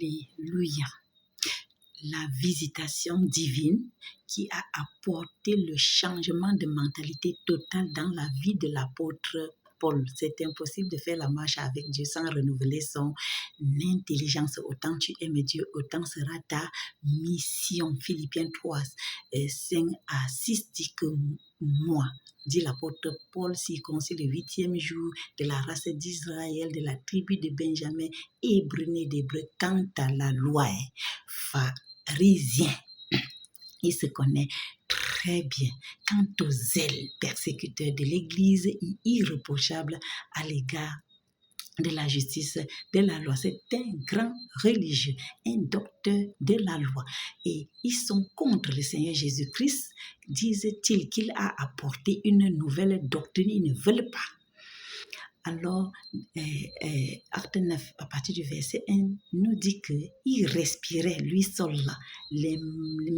Alléluia. La visitation divine qui a apporté le changement de mentalité totale dans la vie de l'apôtre Paul. C'est impossible de faire la marche avec Dieu sans renouveler son intelligence. Autant tu aimes Dieu, autant sera ta mission. Philippiens 3, 5 à 6 dit que moi, dit l'apôtre Paul, circoncis le 8e jour de la race d'Israël, de la tribu de Benjamin, hébreu né d'hébreu, quant à la loi, pharisien. Il se connaît très bien. Quant au zèle persécuteur de l'Église, irréprochable à l'égard de la justice, de la loi. C'est un grand religieux, un docteur de la loi. Et ils sont contre le Seigneur Jésus-Christ, disent-ils qu'il a apporté une nouvelle doctrine. Ils ne veulent pas. Alors, Acte 9, à partir du verset 1, nous dit qu'il respirait, lui seul, là, les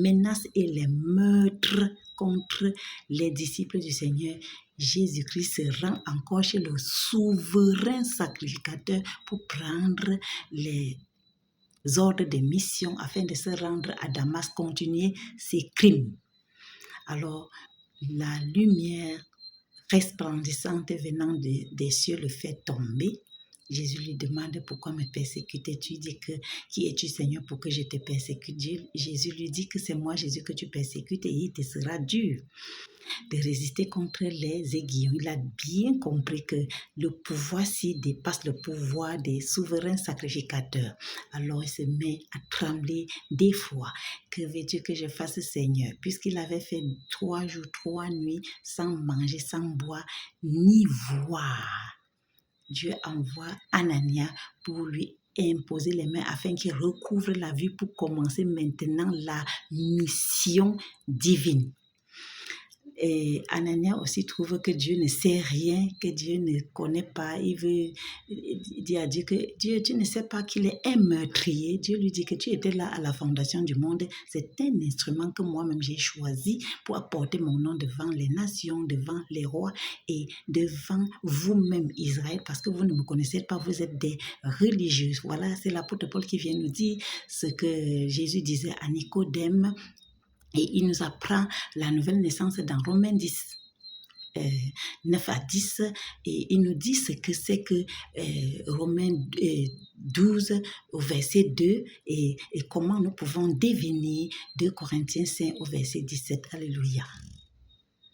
menaces et les meurtres contre les disciples du Seigneur. Jésus-Christ se rend encore chez le souverain sacrificateur pour prendre les ordres de mission afin de se rendre à Damas, continuer ses crimes. Alors, la lumière resplendissante venant des cieux le fait tomber. Jésus lui demande pourquoi me persécutes. Tu dis que qui es-tu Seigneur pour que je te persécute? Jésus lui dit que c'est moi Jésus que tu persécutes et il te sera dur de résister contre les aiguillons. Il a bien compris que le pouvoir-ci dépasse le pouvoir des souverains sacrificateurs. Alors il se met à trembler d'effroi. Que veux-tu que je fasse, Seigneur? Puisqu'il avait fait 3 jours, 3 nuits sans manger, sans boire, ni voir. Dieu envoie Anania pour lui imposer les mains afin qu'il recouvre la vue pour commencer maintenant la mission divine. Et Anania aussi trouve que Dieu ne sait rien, que Dieu ne connaît pas. Il veut dire à Dieu que Dieu, tu ne sais pas qu'il est un meurtrier. Dieu lui dit que tu étais là à la fondation du monde. C'est un instrument que moi-même j'ai choisi pour apporter mon nom devant les nations, devant les rois et devant vous-même Israël, parce que vous ne me connaissez pas, vous êtes des religieux. Voilà, c'est l'apôtre Paul qui vient nous dire ce que Jésus disait à Nicodème. Et il nous apprend la nouvelle naissance dans Romains 10, 9 à 10. Et il nous dit ce que c'est que Romains 12 au verset 2 et comment nous pouvons devenir 2 Corinthiens 5 au verset 17. Alléluia.